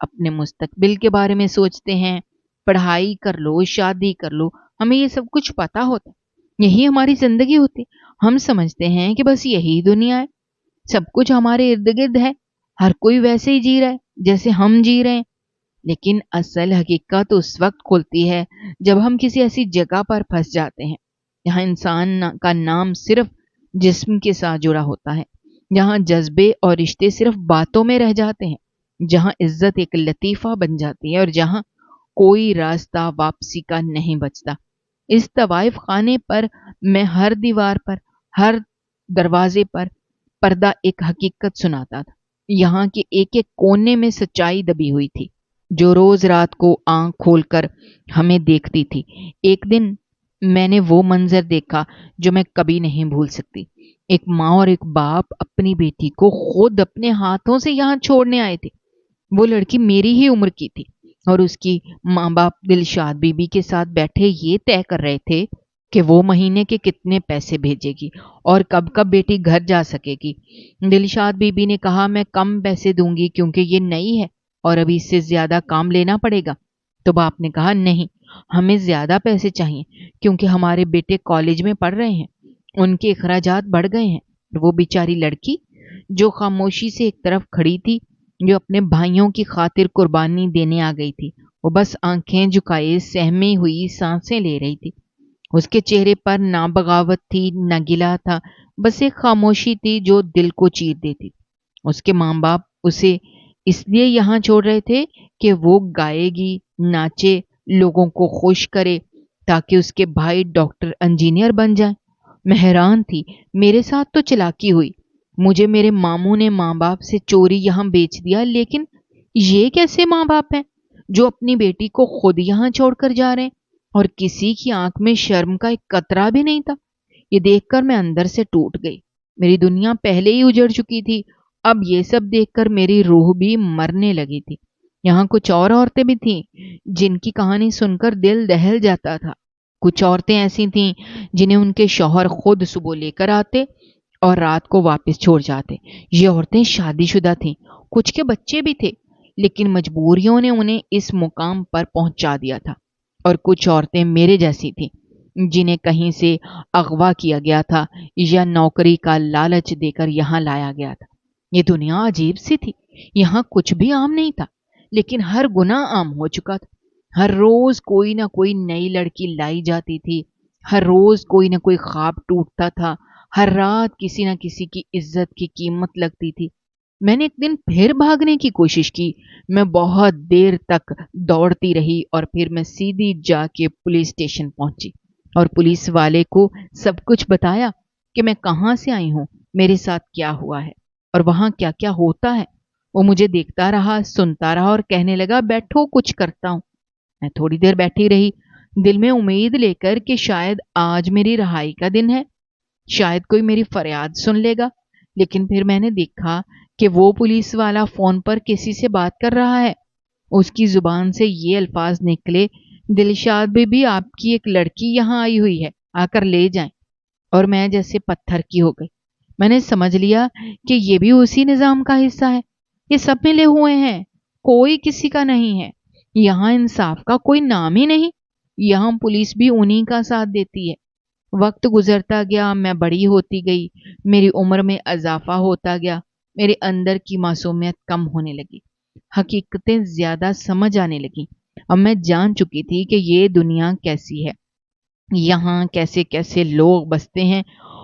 اپنے مستقبل کے بارے میں سوچتے ہیں، پڑھائی کر لو، شادی کر لو، ہمیں یہ سب کچھ پتا ہوتا ہے، یہی ہماری زندگی ہوتی ہے۔ ہم سمجھتے ہیں کہ بس یہی دنیا ہے، سب کچھ ہمارے ارد گرد ہے، ہر کوئی ویسے ہی جی رہا ہے جیسے ہم جی رہے ہیں۔ لیکن اصل حقیقت اس وقت کھلتی ہے جب ہم کسی ایسی جگہ پر پھنس جاتے ہیں جہاں انسان کا نام صرف جسم کے ساتھ جڑا ہوتا ہے، جہاں جذبے اور رشتے صرف باتوں میں رہ جاتے ہیں، جہاں عزت ایک لطیفہ بن جاتی ہے اور جہاں کوئی راستہ واپسی کا نہیں بچتا۔ اس طوائف خانے پر میں ہر دیوار پر، ہر دروازے پر پردہ ایک حقیقت سناتا تھا۔ یہاں کے ایک ایک کونے میں سچائی دبی ہوئی تھی جو روز رات کو آنکھ کھول کر ہمیں دیکھتی تھی۔ ایک دن میں نے وہ منظر دیکھا جو میں کبھی نہیں بھول سکتی۔ ایک ماں اور ایک باپ اپنی بیٹی کو خود اپنے ہاتھوں سے یہاں چھوڑنے آئے تھے۔ وہ لڑکی میری ہی عمر کی تھی اور اس کی ماں باپ دلشاد بی بی کے ساتھ بیٹھے یہ طے کر رہے تھے کہ وہ مہینے کے کتنے پیسے بھیجے گی اور کب کب بیٹی گھر جا سکے گی۔ دلشاد بی بی نے کہا میں کم پیسے دوں گی کیونکہ یہ نئی ہے اور ابھی اس سے زیادہ کام لینا پڑے گا۔ تو باپ نے کہا نہیں، ہمیں زیادہ پیسے چاہیے کیونکہ ہمارے بیٹے کالج میں پڑھ رہے ہیں، ان کے اخراجات بڑھ گئے ہیں۔ وہ بیچاری لڑکی جو خاموشی سے ایک طرف کھڑی تھی، جو اپنے بھائیوں کی خاطر قربانی دینے آ گئی تھی، وہ بس آنکھیں جھکائے سہمی ہوئی سانسیں لے رہی تھی۔ اس کے چہرے پر نہ بغاوت تھی نہ گلہ تھا، بس ایک خاموشی تھی جو دل کو چیر دیتی۔ اس کے ماں باپ اسے اس لیے یہاں چھوڑ رہے تھے کہ وہ گائے گی، ناچے، لوگوں کو خوش کرے تاکہ اس کے بھائی ڈاکٹر انجینئر بن جائیں۔ میں حیران تھی، میرے ساتھ تو چلاکی ہوئی، مجھے میرے ماموں نے ماں باپ سے چوری یہاں بیچ دیا، لیکن یہ کیسے ماں باپ ہیں جو اپنی بیٹی کو خود یہاں چھوڑ کر جا رہے ہیں اور کسی کی آنکھ میں شرم کا ایک قطرہ بھی نہیں تھا۔ یہ دیکھ کر میں اندر سے ٹوٹ گئی۔ میری دنیا پہلے ہی اجڑ چکی تھی، اب یہ سب دیکھ کر میری روح بھی مرنے لگی تھی۔ یہاں کچھ اور عورتیں بھی تھیں جن کی کہانی سن کر دل دہل جاتا تھا۔ کچھ عورتیں ایسی تھیں جنہیں ان کے شوہر خود صبح لے کر آتے اور رات کو واپس چھوڑ جاتے۔ یہ عورتیں شادی شدہ تھیں، کچھ کے بچے بھی تھے، لیکن مجبوریوں نے انہیں اس مقام پر پہنچا دیا تھا۔ اور کچھ عورتیں میرے جیسی تھیں جنہیں کہیں سے اغوا کیا گیا تھا یا نوکری کا لالچ دے کر یہاں لایا گیا تھا۔ یہ دنیا عجیب سی تھی، یہاں کچھ بھی عام نہیں تھا، لیکن ہر گناہ عام ہو چکا تھا۔ ہر روز کوئی نہ کوئی نئی لڑکی لائی جاتی تھی، ہر روز کوئی نہ کوئی خواب ٹوٹتا تھا، ہر رات کسی نہ کسی کی عزت کی قیمت لگتی تھی۔ میں نے ایک دن پھر بھاگنے کی کوشش کی، میں بہت دیر تک دوڑتی رہی اور پھر میں سیدھی جا کے پولیس اسٹیشن پہنچی اور پولیس والے کو سب کچھ بتایا کہ میں کہاں سے آئی ہوں، میرے ساتھ کیا ہوا ہے اور وہاں کیا کیا ہوتا ہے۔ وہ مجھے دیکھتا رہا، سنتا رہا اور کہنے لگا بیٹھو کچھ کرتا ہوں۔ میں تھوڑی دیر بیٹھی رہی، دل میں امید لے کر کہ شاید آج میری رہائی کا دن ہے، شاید کوئی میری فریاد سن لے گا۔ لیکن پھر میں نے دیکھا کہ وہ پولیس والا فون پر کسی سے بات کر رہا ہے۔ اس کی زبان سے یہ الفاظ نکلے، دلشاد بی آپ کی ایک لڑکی یہاں آئی ہوئی ہے، آ کر لے جائیں۔ اور میں جیسے پتھر کی ہو گئی۔ میں نے سمجھ لیا کہ یہ بھی اسی نظام کا حصہ ہے، یہ سب ملے ہوئے ہیں، کوئی کسی کا نہیں ہے۔ یہاں انصاف کا کوئی نام ہی نہیں، یہاں پولیس بھی انہی کا ساتھ دیتی ہے۔ وقت گزرتا گیا، میں بڑی ہوتی گئی، میری عمر میں اضافہ ہوتا گیا، میرے اندر کی معصومیت کم ہونے لگی، حقیقتیں زیادہ سمجھ آنے لگیں۔ اب میں جان چکی تھی کہ یہ دنیا کیسی ہے، یہاں کیسے کیسے لوگ بستے ہیں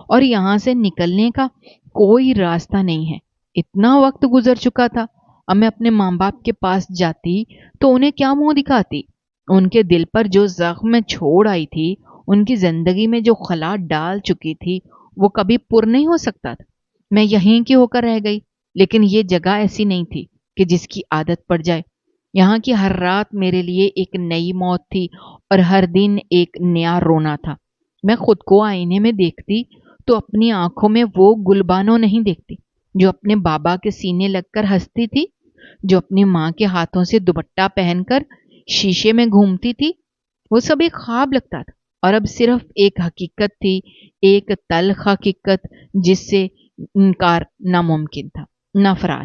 اور یہاں سے نکلنے کا کوئی راستہ نہیں ہے۔ اتنا وقت گزر چکا تھا، اب میں اپنے ماں باپ کے پاس جاتی تو انہیں کیا منہ دکھاتی؟ ان کے دل پر جو زخم میں چھوڑ آئی تھی، ان کی زندگی میں جو خلا ڈال چکی تھی، وہ کبھی پر نہیں ہو سکتا تھا۔ میں یہیں کی ہو کر رہ گئی، لیکن یہ جگہ ایسی نہیں تھی کہ جس کی عادت پڑ جائے۔ یہاں کی ہر رات میرے لیے ایک نئی موت تھی اور ہر دن ایک نیا رونا تھا۔ میں خود کو آئینے میں دیکھتی تو اپنی آنکھوں میں وہ گلبانو نہیں دیکھتی جو اپنے بابا کے سینے لگ کر ہنستی تھی، جو اپنی ماں کے ہاتھوں سے دوپٹہ پہن کر شیشے میں گھومتی تھی۔ وہ سب ایک خواب لگتا تھا اور اب صرف ایک حقیقت تھی، ایک تلخ حقیقت جس سے انکار ناممکن تھا، نہ فرار۔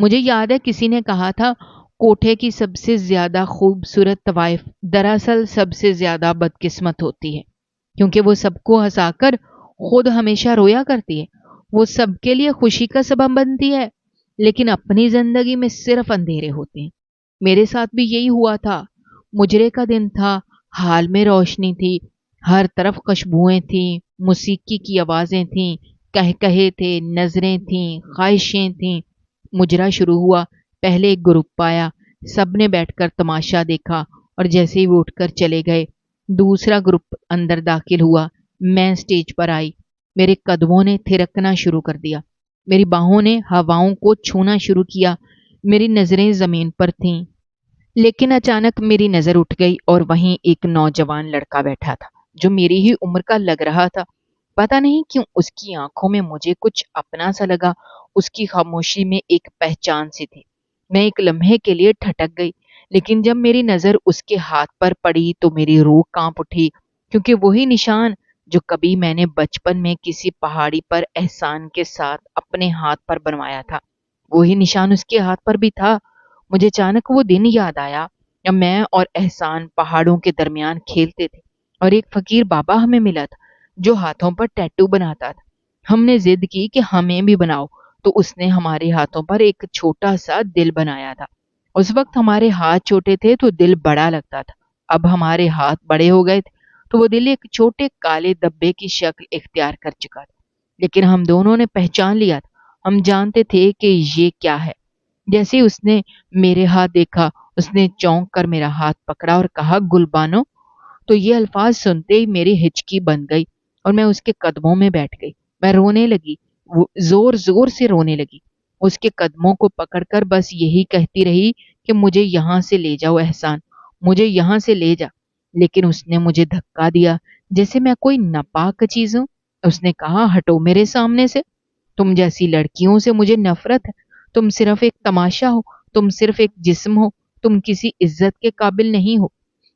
مجھے یاد ہے کسی نے کہا تھا کوٹھے کی سب سے زیادہ خوبصورت طوائف دراصل سب سے زیادہ بدقسمت ہوتی ہے، کیونکہ وہ سب کو ہنسا کر خود ہمیشہ رویا کرتی ہے۔ وہ سب کے لیے خوشی کا سبب بنتی ہے، لیکن اپنی زندگی میں صرف اندھیرے ہوتے ہیں۔ میرے ساتھ بھی یہی ہوا تھا۔ مجرے کا دن تھا، حال میں روشنی تھی، ہر طرف خوشبوئیں تھیں، موسیقی کی آوازیں تھیں، کہے تھے، نظریں تھیں، خواہشیں تھیں۔ مجرا شروع ہوا، پہلے ایک گروپ آیا، سب نے بیٹھ کر تماشا دیکھا اور جیسے ہی وہ اٹھ کر چلے گئے دوسرا گروپ اندر داخل ہوا۔ میں سٹیج پر آئی، میرے قدموں نے تھرکنا شروع کر دیا، میری باہوں نے ہواؤں کو چھونا شروع کیا، میری نظریں زمین پر تھیں۔ لیکن اچانک میری نظر اٹھ گئی اور وہیں ایک نوجوان لڑکا بیٹھا تھا جو میری ہی عمر کا لگ رہا تھا۔ پتہ نہیں کیوں اس کی آنکھوں میں مجھے کچھ اپنا سا لگا، اس کی خاموشی میں ایک پہچان سی تھی۔ میں ایک لمحے کے لیے ٹھٹک گئی، لیکن جب میری نظر اس کے ہاتھ پر پڑی تو میری روح کانپ اٹھی، کیونکہ وہی نشان جو کبھی میں نے بچپن میں کسی پہاڑی پر احسان کے ساتھ اپنے ہاتھ پر بنوایا تھا، وہی نشان اس کے ہاتھ پر بھی تھا۔ مجھے اچانک وہ دن یاد آیا جب میں اور احسان پہاڑوں کے درمیان کھیلتے تھے اور ایک فقیر بابا ہمیں ملا تھا جو ہاتھوں پر ٹیٹو بناتا تھا۔ ہم نے ضد کی کہ ہمیں بھی بناؤ، تو اس نے ہمارے ہاتھوں پر ایک چھوٹا سا دل بنایا تھا۔ اس وقت ہمارے ہاتھ چھوٹے تھے تو دل بڑا لگتا تھا، اب ہمارے ہاتھ بڑے ہو گئے تھے تو وہ دل ایک چھوٹے کالے دبے کی شکل اختیار کر چکا تھا۔ لیکن ہم دونوں نے پہچان لیا تھا، ہم جانتے تھے کہ یہ کیا ہے۔ جیسے ہی اس نے میرے ہاتھ دیکھا، اس نے چونک کر میرا ہاتھ پکڑا اور کہا، گل بانو۔ تو یہ الفاظ سنتے ہی میری ہچکی بن گئی اور میں اس کے قدموں میں بیٹھ گئی۔ میں رونے لگی، زور زور سے رونے لگی، اس کے قدموں کو پکڑ کر بس یہی کہتی رہی کہ مجھے یہاں سے لے جاؤ احسان، مجھے یہاں سے لے جا۔ لیکن اس نے مجھے دھکا دیا جیسے میں کوئی ناپاک چیز ہوں۔ اس نے کہا، ہٹو میرے سامنے سے، تم جیسی لڑکیوں سے مجھے نفرت ہے، تم صرف ایک تماشا ہو، تم صرف ایک جسم ہو، تم کسی عزت کے قابل نہیں ہو۔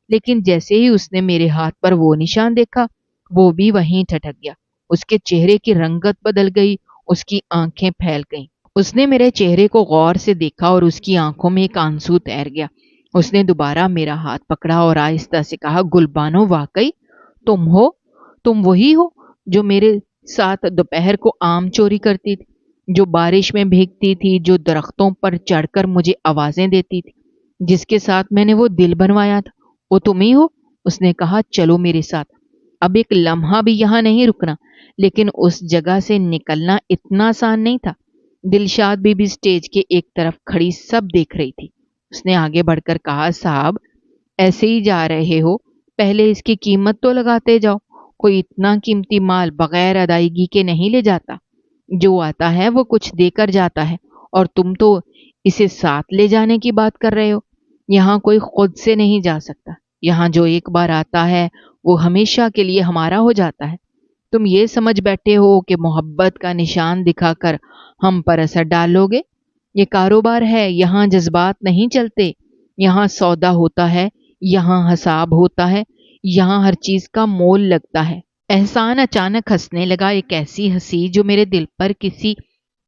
لیکن جیسے ہی اس نے میرے ہاتھ پر وہ نشان دیکھا، وہ بھی وہیں ٹھٹک گیا۔ اس کے چہرے کی رنگت بدل گئی، اس کی آنکھیں پھیل گئیں۔ اس نے میرے چہرے کو غور سے دیکھا اور اس کی آنکھوں میں ایک آنسو تیر گیا۔ اس نے دوبارہ میرا ہاتھ پکڑا اور آہستہ سے کہا، گل بانو، واقعی تم ہو، تم وہی ہو جو میرے ساتھ دوپہر کو آم چوری کرتی تھی، جو بارش میں بھیگتی تھی، جو درختوں پر چڑھ کر مجھے آوازیں دیتی تھی، جس کے ساتھ میں نے وہ دل بنوایا تھا، وہ تم ہی ہو۔ اس نے کہا، چلو میرے ساتھ، اب ایک لمحہ بھی یہاں نہیں رکنا۔ لیکن اس جگہ سے نکلنا اتنا آسان نہیں تھا۔ دلشاد بی بی سٹیج کے ایک طرف کھڑی سب دیکھ رہی تھی۔ اس نے آگے بڑھ کر کہا، صاحب ایسے ہی جا رہے ہو، پہلے اس کی قیمت تو لگاتے جاؤ، کوئی اتنا قیمتی مال بغیر ادائیگی کے نہیں لے جاتا، جو آتا ہے وہ کچھ دے کر جاتا ہے، اور تم تو اسے ساتھ لے جانے کی بات کر رہے ہو۔ یہاں کوئی خود سے نہیں جا سکتا، یہاں جو ایک بار آتا ہے وہ ہمیشہ کے لیے ہمارا ہو جاتا ہے۔ تم یہ سمجھ بیٹھے ہو کہ محبت کا نشان دکھا کر ہم پر اثر ڈالو گے؟ یہ کاروبار ہے، یہاں جذبات نہیں چلتے، یہاں سودا ہوتا ہے، یہاں حساب ہوتا ہے، یہاں ہر چیز کا مول لگتا ہے۔ احسان اچانک ہنسنے لگا، ایک ایسی ہنسی جو میرے دل پر کسی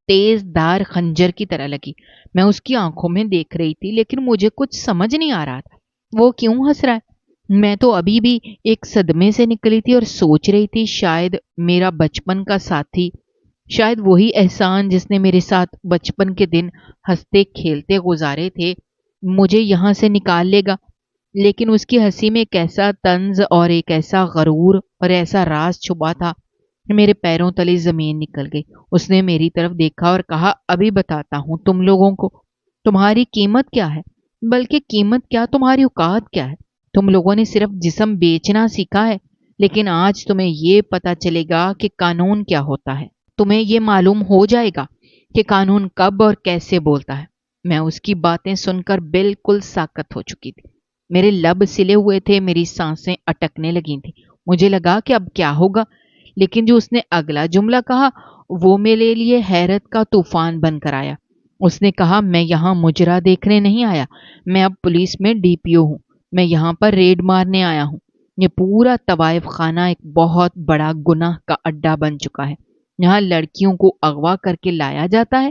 تیز دھار خنجر کی طرح لگی۔ میں اس کی آنکھوں میں دیکھ رہی تھی، لیکن مجھے کچھ سمجھ نہیں آ رہا تھا وہ کیوں ہنس رہا ہے۔ میں تو ابھی بھی ایک صدمے سے نکلی تھی اور سوچ رہی تھی شاید میرا بچپن کا ساتھی، شاید وہی احسان جس نے میرے ساتھ بچپن کے دن ہنستے کھیلتے گزارے تھے مجھے یہاں سے نکال لے گا۔ لیکن اس کی ہنسی میں ایک ایسا طنز اور ایک ایسا غرور اور ایسا راز چھپا تھا کہ میرے پیروں تلے زمین نکل گئی۔ اس نے میری طرف دیکھا اور کہا، ابھی بتاتا ہوں تم لوگوں کو تمہاری قیمت کیا ہے، بلکہ قیمت کیا تمہاری اوقات کیا ہے۔ تم لوگوں نے صرف جسم بیچنا سیکھا ہے، لیکن آج تمہیں یہ پتا چلے گا کہ قانون کیا ہوتا ہے۔ تمہیں یہ معلوم ہو جائے گا کہ قانون کب اور کیسے بولتا ہے۔ میں اس کی باتیں سن کر بالکل ساکت ہو چکی تھی، میرے لب سلے ہوئے تھے، میری سانسیں اٹکنے لگی تھیں۔ مجھے لگا کہ اب کیا ہوگا، لیکن جو اس نے اگلا جملہ کہا وہ میرے لیے حیرت کا طوفان بن کر آیا۔ اس نے کہا، میں یہاں مجرا دیکھنے نہیں آیا، میں اب پولیس میں DPO ہوں، میں یہاں پر ریڈ مارنے آیا ہوں۔ یہ پورا طوائف خانہ ایک بہت بڑا گناہ کا اڈا بن چکا ہے۔ یہاں لڑکیوں کو اغوا کر کے لایا جاتا ہے،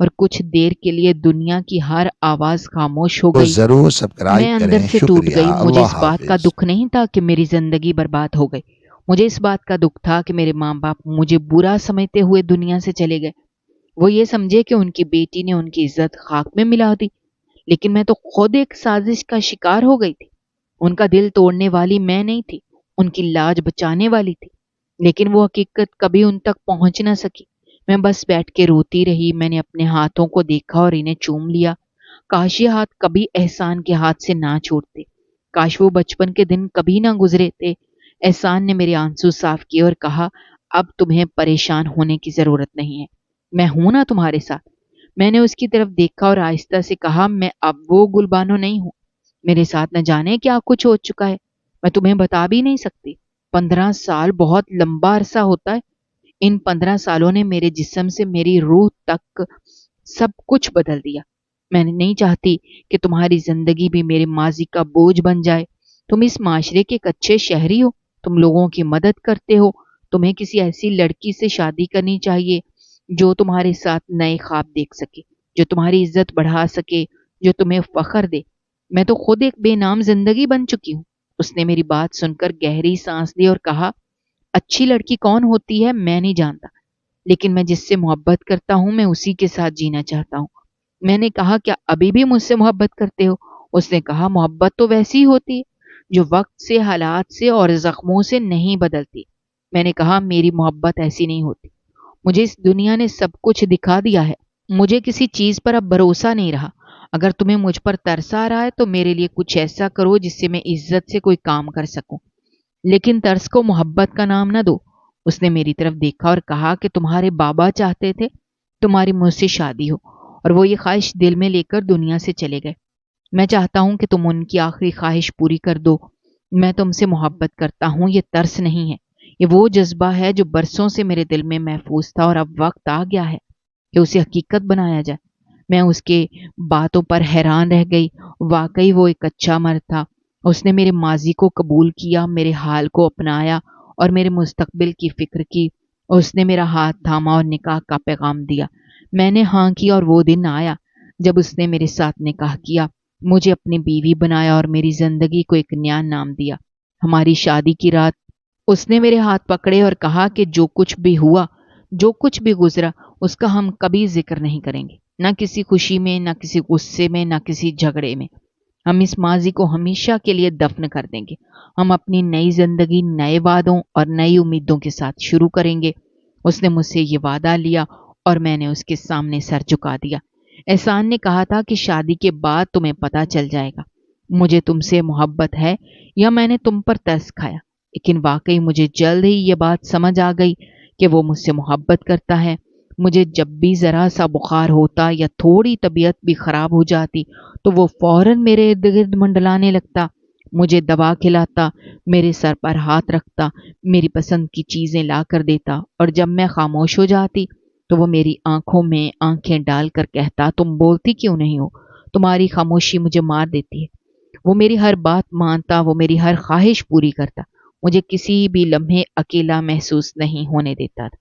اور کچھ دیر کے لیے دنیا کی ہر آواز خاموش ہو تو گئی۔ ضرور میں سبسکرائب اندر کریں. سے ٹوٹ شکریہ. گئی۔ مجھے اس اللہ بات کا حافظ. دکھ نہیں تھا کہ میری زندگی برباد ہو گئی، مجھے اس بات کا دکھ تھا کہ میرے ماں باپ مجھے برا سمجھتے ہوئے دنیا سے چلے گئے۔ وہ یہ سمجھے کہ ان کی بیٹی نے ان کی عزت خاک میں ملا دی، لیکن میں تو خود ایک سازش کا شکار ہو گئی تھی۔ ان کا دل توڑنے والی میں نہیں تھی، ان کی لاج بچانے والی تھی، لیکن وہ حقیقت کبھی ان تک پہنچ نہ سکی۔ میں بس بیٹھ کے روتی رہی۔ میں نے اپنے ہاتھوں کو دیکھا اور انہیں چوم لیا۔ کاش یہ ہاتھ کبھی احسان کے ہاتھ سے نہ چھوڑتے، کاش وہ بچپن کے دن کبھی نہ گزرے تھے۔ احسان نے میرے آنسو صاف کیے اور کہا، اب تمہیں پریشان ہونے کی ضرورت نہیں ہے، میں ہوں نا تمہارے ساتھ۔ میں نے اس کی طرف دیکھا اور آہستہ سے کہا، میں اب وہ گلبانو نہیں ہوں، میرے ساتھ نہ جانے کیا کچھ ہو چکا ہے، میں تمہیں بتا بھی نہیں سکتی۔ 15 سال بہت لمبا عرصہ ہوتا ہے۔ ان 15 سالوں نے میرے جسم سے میری روح تک سب کچھ بدل دیا۔ میں نہیں چاہتی کہ تمہاری زندگی بھی میرے ماضی کا بوجھ بن جائے۔ تم اس معاشرے کے ایک اچھے شہری ہو، تم لوگوں کی مدد کرتے ہو، تمہیں کسی ایسی لڑکی سے شادی کرنی چاہیے جو تمہارے ساتھ نئے خواب دیکھ سکے، جو تمہاری عزت بڑھا سکے، جو تمہیں فخر دے۔ میں تو خود ایک بے نام زندگی بن چکی ہوں۔ اس نے میری بات سن کر گہری سانس لی اور کہا، اچھی لڑکی کون ہوتی ہے میں نہیں جانتا، لیکن میں جس سے محبت کرتا ہوں میں اسی کے ساتھ جینا چاہتا ہوں۔ میں نے کہا، کیا ابھی بھی مجھ سے محبت کرتے ہو؟ اس نے کہا، محبت تو ویسی ہی ہوتی ہے جو وقت سے، حالات سے اور زخموں سے نہیں بدلتی۔ میں نے کہا، میری محبت ایسی نہیں ہوتی۔ مجھے اس دنیا نے سب کچھ دکھا دیا ہے، مجھے کسی چیز پر اب بھروسہ نہیں رہا۔ اگر تمہیں مجھ پر ترس آ رہا ہے تو میرے لیے کچھ ایسا کرو جس سے میں عزت سے کوئی کام کر سکوں، لیکن ترس کو محبت کا نام نہ دو۔ اس نے میری طرف دیکھا اور کہا کہ تمہارے بابا چاہتے تھے تمہاری مجھ سے شادی ہو، اور وہ یہ خواہش دل میں لے کر دنیا سے چلے گئے۔ میں چاہتا ہوں کہ تم ان کی آخری خواہش پوری کر دو۔ میں تم سے محبت کرتا ہوں، یہ ترس نہیں ہے، یہ وہ جذبہ ہے جو برسوں سے میرے دل میں محفوظ تھا، اور اب وقت آ گیا ہے کہ اسے حقیقت بنایا جائے۔ میں اس کے باتوں پر حیران رہ گئی۔ واقعی وہ ایک اچھا مرد تھا۔ اس نے میرے ماضی کو قبول کیا، میرے حال کو اپنایا اور میرے مستقبل کی فکر کی۔ اس نے میرا ہاتھ تھاما اور نکاح کا پیغام دیا۔ میں نے ہاں کی اور وہ دن آیا جب اس نے میرے ساتھ نکاح کیا، مجھے اپنی بیوی بنایا اور میری زندگی کو ایک نیا نام دیا۔ ہماری شادی کی رات اس نے میرے ہاتھ پکڑے اور کہا کہ جو کچھ بھی ہوا، جو کچھ بھی گزرا، اس کا ہم کبھی ذکر نہیں کریں گے، نہ کسی خوشی میں، نہ کسی غصے میں، نہ کسی جھگڑے میں۔ ہم اس ماضی کو ہمیشہ کے لیے دفن کر دیں گے۔ ہم اپنی نئی زندگی نئے وعدوں اور نئی امیدوں کے ساتھ شروع کریں گے۔ اس نے مجھ سے یہ وعدہ لیا اور میں نے اس کے سامنے سر جھکا دیا۔ احسان نے کہا تھا کہ شادی کے بعد تمہیں پتہ چل جائے گا مجھے تم سے محبت ہے یا میں نے تم پر ترس کھایا، لیکن واقعی مجھے جلد ہی یہ بات سمجھ آ گئی کہ وہ مجھ سے محبت کرتا ہے۔ مجھے جب بھی ذرا سا بخار ہوتا یا تھوڑی طبیعت بھی خراب ہو جاتی تو وہ فوراً میرے ارد گرد منڈلانے لگتا، مجھے دوا کھلاتا، میرے سر پر ہاتھ رکھتا، میری پسند کی چیزیں لا کر دیتا، اور جب میں خاموش ہو جاتی تو وہ میری آنکھوں میں آنکھیں ڈال کر کہتا، تم بولتی کیوں نہیں ہو؟ تمہاری خاموشی مجھے مار دیتی ہے۔ وہ میری ہر بات مانتا، وہ میری ہر خواہش پوری کرتا، مجھے کسی بھی لمحے اکیلا محسوس نہیں ہونے دیتا تھا۔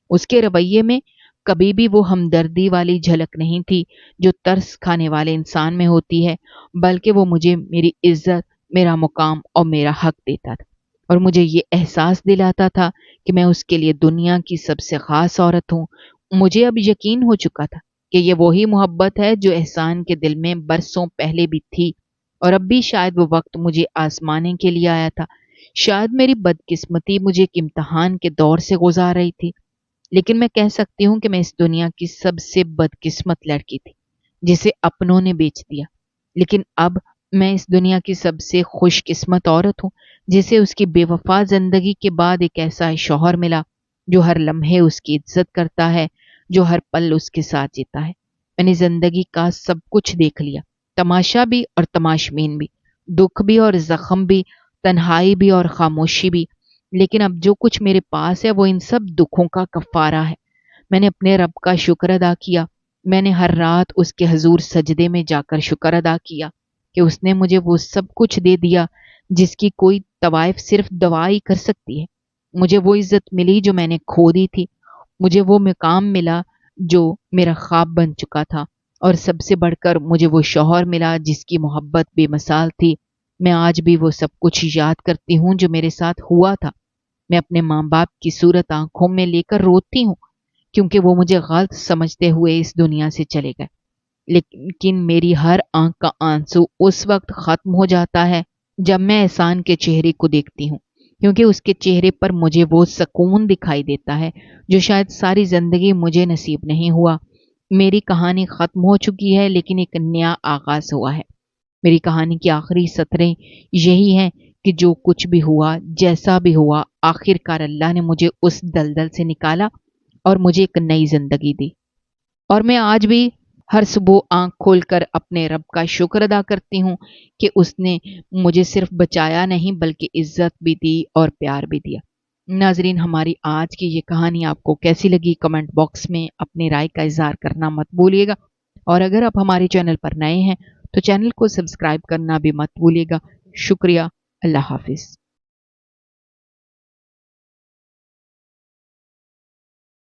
اس کے رویے میں کبھی بھی وہ ہمدردی والی جھلک نہیں تھی جو ترس کھانے والے انسان میں ہوتی ہے، بلکہ وہ مجھے میری عزت، میرا مقام اور میرا حق دیتا تھا، اور مجھے یہ احساس دلاتا تھا کہ میں اس کے لیے دنیا کی سب سے خاص عورت ہوں۔ مجھے اب یقین ہو چکا تھا کہ یہ وہی محبت ہے جو احسان کے دل میں برسوں پہلے بھی تھی، اور اب بھی شاید وہ وقت مجھے آزمانے کے لیے آیا تھا۔ شاید میری بدقسمتی مجھے ایک امتحان کے دور سے گزار رہی تھی، لیکن میں کہہ سکتی ہوں کہ میں اس دنیا کی سب سے بدقسمت لڑکی تھی جسے اپنوں نے بیچ دیا، لیکن اب میں اس دنیا کی سب سے خوش قسمت عورت ہوں جسے اس کی بے وفا زندگی کے بعد ایک ایسا شوہر ملا جو ہر لمحے اس کی عزت کرتا ہے، جو ہر پل اس کے ساتھ جیتا ہے۔ میں نے زندگی کا سب کچھ دیکھ لیا، تماشا بھی اور تماشبین بھی، دکھ بھی اور زخم بھی، تنہائی بھی اور خاموشی بھی، لیکن اب جو کچھ میرے پاس ہے وہ ان سب دکھوں کا کفارہ ہے۔ میں نے اپنے رب کا شکر ادا کیا، میں نے ہر رات اس کے حضور سجدے میں جا کر شکر ادا کیا کہ اس نے مجھے وہ سب کچھ دے دیا جس کی کوئی طوائف صرف دعا ہی کر سکتی ہے۔ مجھے وہ عزت ملی جو میں نے کھو دی تھی، مجھے وہ مقام ملا جو میرا خواب بن چکا تھا، اور سب سے بڑھ کر مجھے وہ شوہر ملا جس کی محبت بے مثال تھی۔ میں آج بھی وہ سب کچھ یاد کرتی ہوں جو میرے ساتھ ہوا تھا۔ میں اپنے ماں باپ کی صورت آنکھوں میں لے کر روتی ہوں، کیونکہ وہ مجھے غلط سمجھتے ہوئے اس دنیا سے چلے گئے۔ لیکن میری ہر آنکھ کا آنسو اس وقت ختم ہو جاتا ہے جب میں احسان کے چہرے کو دیکھتی ہوں، کیونکہ اس کے چہرے پر مجھے وہ سکون دکھائی دیتا ہے جو شاید ساری زندگی مجھے نصیب نہیں ہوا۔ میری کہانی ختم ہو چکی ہے، لیکن ایک نیا آغاز ہوا ہے۔ میری کہانی کی آخری سطریں یہی ہیں کہ جو کچھ بھی ہوا، جیسا بھی ہوا، آخر کار اللہ نے مجھے اس دلدل سے نکالا اور مجھے ایک نئی زندگی دی۔ اور میں آج بھی ہر صبح آنکھ کھول کر اپنے رب کا شکر ادا کرتی ہوں کہ اس نے مجھے صرف بچایا نہیں بلکہ عزت بھی دی اور پیار بھی دیا۔ ناظرین، ہماری آج کی یہ کہانی آپ کو کیسی لگی؟ کمنٹ باکس میں اپنی رائے کا اظہار کرنا مت بھولیے گا، اور اگر آپ ہمارے چینل پر نئے ہیں تو چینل کو سبسکرائب کرنا بھی مت بھولیے گا۔ شکریہ۔ اللہ حافظ۔